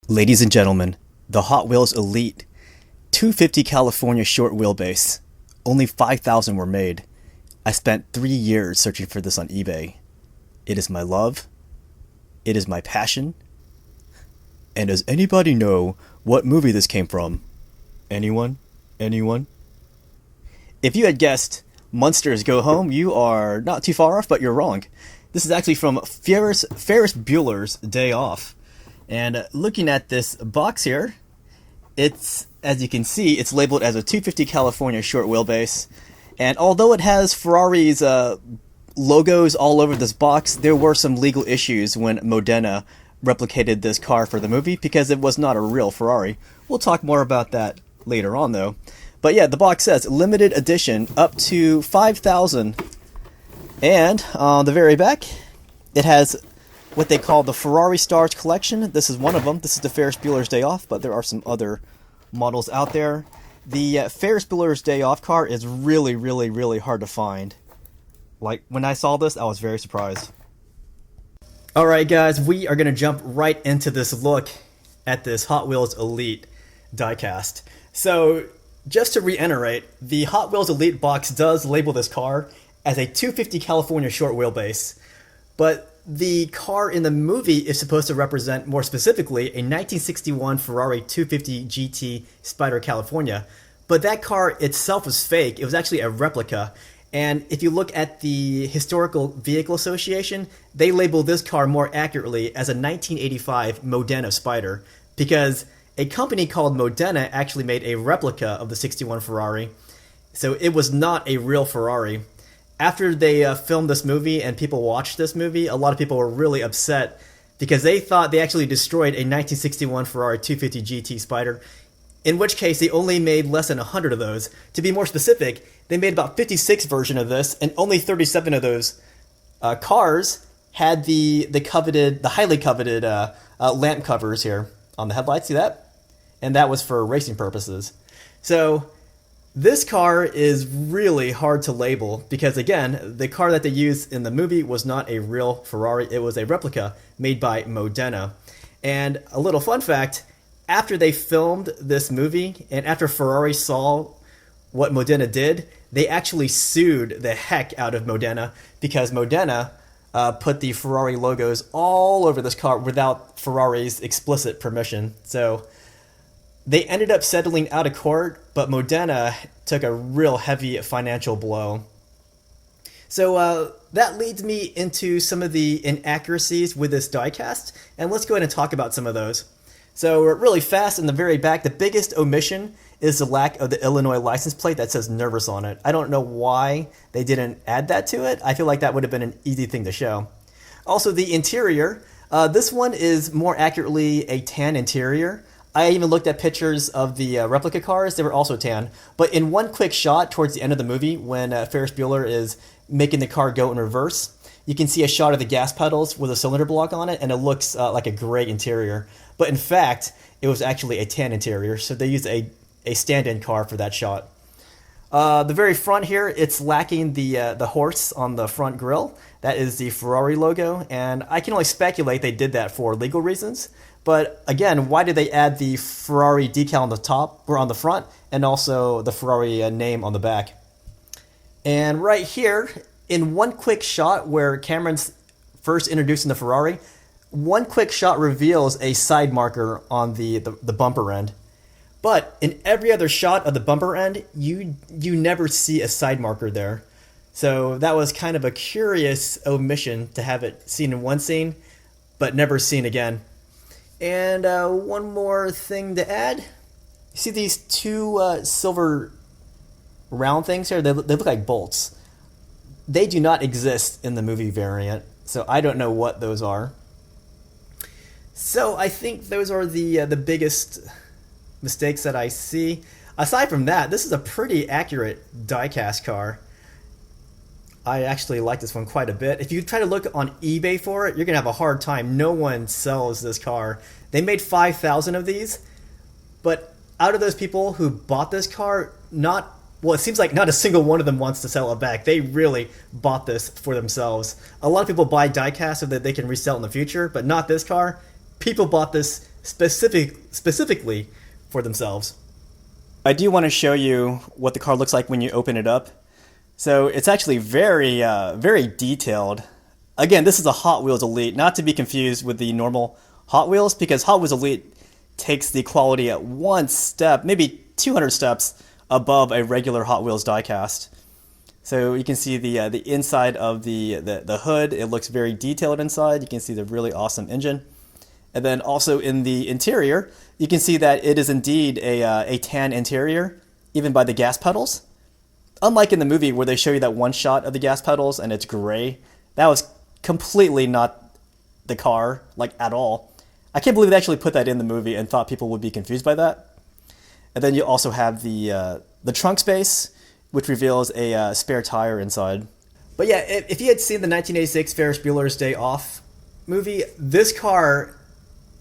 Ladies and gentlemen, the Hot Wheels Elite 250 California short wheelbase. Only 5,000 were made. I spent 3 years searching for this on eBay. It is my love. It is my passion. And does anybody know what movie this came from? Anyone? Anyone? If you had guessed Monsters Go Home, you are not too far off, but you're wrong. This is actually from Ferris Bueller's Day Off. And looking at this box here, it's, as you can see, it's labeled as a 250 California short wheelbase. And although it has Ferrari's logos all over this box, there were some legal issues when Modena replicated this car for the movie because it was not a real Ferrari. We'll talk more about that later on, though. But yeah, the box says limited edition up to 5,000. And on the very back, it has what they call the Ferrari Stars collection. This is one of them. This is the Ferris Bueller's Day Off, but there are some other models out there. The Ferris Bueller's Day Off car is really, really, really hard to find. Like, when I saw this, I was very surprised. Alright guys, we are going to jump right into this look at this Hot Wheels Elite diecast. So, just to reiterate, the Hot Wheels Elite box does label this car as a 250 California short wheelbase, but the car in the movie is supposed to represent, more specifically, a 1961 Ferrari 250 GT Spyder California. But that car itself was fake. It was actually a replica. And if you look at the Historical Vehicle Association, they label this car more accurately as a 1985 Modena Spyder, because a company called Modena actually made a replica of the 61 Ferrari. So it was not a real Ferrari. After they filmed this movie and people watched this movie, a lot of people were really upset because they thought they actually destroyed a 1961 Ferrari 250 GT Spyder, in which case they only made less than 100 of those. To be more specific, they made about 56 versions of this, and only 37 of those cars had the highly coveted lamp covers here on the headlights. See that? And that was for racing purposes. So this car is really hard to label because, again, the car that they used in the movie was not a real Ferrari. It was a replica made by Modena. And a little fun fact, after they filmed this movie and after Ferrari saw what Modena did, they actually sued the heck out of Modena because Modena put the Ferrari logos all over this car without Ferrari's explicit permission. So they ended up settling out of court, but Modena took a real heavy financial blow. So that leads me into some of the inaccuracies with this diecast, and let's go ahead and talk about some of those. So really fast, in the very back, the biggest omission is the lack of the Illinois license plate that says Nervous on it. I don't know why they didn't add that to it. I feel like that would have been an easy thing to show. Also, the interior. This one is more accurately a tan interior. I even looked at pictures of the replica cars. They were also tan. But in one quick shot towards the end of the movie, when Ferris Bueller is making the car go in reverse, you can see a shot of the gas pedals with a cylinder block on it, and it looks like a gray interior. But in fact, it was actually a tan interior, so they used a stand-in car for that shot. The very front here, it's lacking the horse on the front grille. That is the Ferrari logo, and I can only speculate they did that for legal reasons. But again, why did they add the Ferrari decal on the top or on the front, and also the Ferrari name on the back? And right here, in one quick shot where Cameron's first introducing the Ferrari, one quick shot reveals a side marker on the bumper end. But in every other shot of the bumper end, you never see a side marker there. So that was kind of a curious omission to have it seen in one scene, but never seen again. And one more thing to add. You see these two silver round things here? They look like bolts. They do not exist in the movie variant, so I don't know what those are. So I think those are the biggest mistakes that I see. Aside from that, this is a pretty accurate diecast car. I actually like this one quite a bit. If you try to look on eBay for it, you're going to have a hard time. No one sells this car. They made 5,000 of these, but out of those people who bought this car, it seems like not a single one of them wants to sell it back. They really bought this for themselves. A lot of people buy diecast so that they can resell it in the future, but not this car. People bought this specifically for themselves. I do want to show you what the car looks like when you open it up. So it's actually very detailed. Again, this is a Hot Wheels Elite, not to be confused with the normal Hot Wheels, because Hot Wheels Elite takes the quality at one step, maybe 200 steps above a regular Hot Wheels diecast. So you can see the inside of the hood. It looks very detailed inside. You can see the really awesome engine. And then also in the interior, you can see that it is indeed a tan interior, even by the gas pedals. Unlike in the movie where they show you that one shot of the gas pedals and it's gray, that was completely not the car, like at all. I can't believe they actually put that in the movie and thought people would be confused by that. And then you also have the trunk space, which reveals a spare tire inside. But yeah, if you had seen the 1986 Ferris Bueller's Day Off movie, this car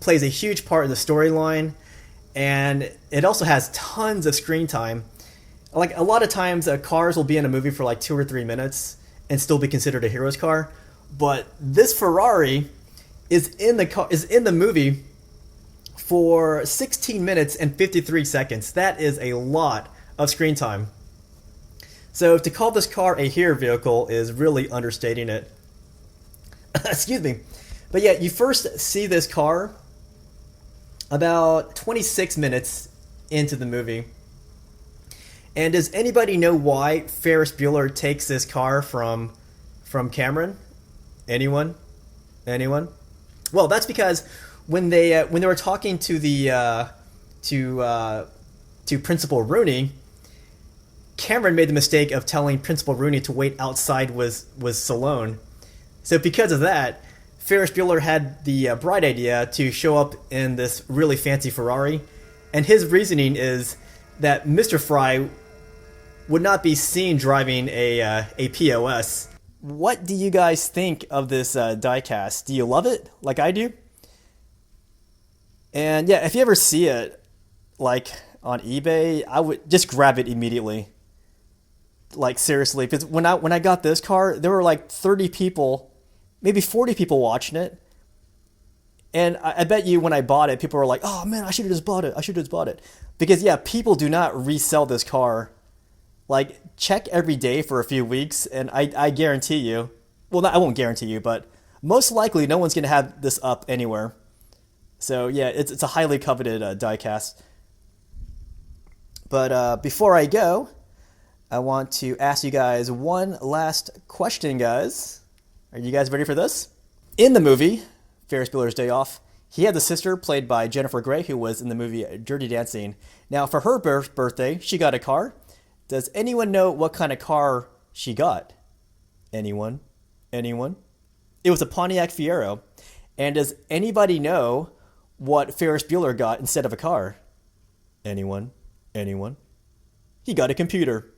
plays a huge part in the storyline, and it also has tons of screen time. Like a lot of times, cars will be in a movie for like 2 or 3 minutes and still be considered a hero's car. But this Ferrari is in the movie for 16 minutes and 53 seconds. That is a lot of screen time. So to call this car a hero vehicle is really understating it. Excuse me. But yeah, you first see this car about 26 minutes into the movie. And does anybody know why Ferris Bueller takes this car from Cameron? Anyone? Well, that's because when they were talking to the to Principal Rooney, Cameron made the mistake of telling Principal Rooney to wait outside with Stallone. So because of that, Ferris Bueller had the bright idea to show up in this really fancy Ferrari, and his reasoning is that Mr. Fry would not be seen driving a POS. What do you guys think of this diecast? Do you love it like I do? And yeah, if you ever see it like on eBay, I would just grab it immediately. Like seriously, because when I got this car, there were like 30 people, maybe 40 people watching it. And I bet you when I bought it, people were like, oh man, I should have just bought it. Because yeah, people do not resell this car. Like, check every day for a few weeks, and I guarantee you, well, I won't guarantee you, but most likely no one's going to have this up anywhere. So yeah, it's a highly coveted diecast. But before I go, I want to ask you guys one last question, guys. Are you guys ready for this? In the movie, Ferris Bueller's Day Off, he had a sister played by Jennifer Grey, who was in the movie Dirty Dancing. Now, for her birthday, she got a car. Does anyone know what kind of car she got? Anyone? It was a Pontiac Fiero. And does anybody know what Ferris Bueller got instead of a car? Anyone? He got a computer.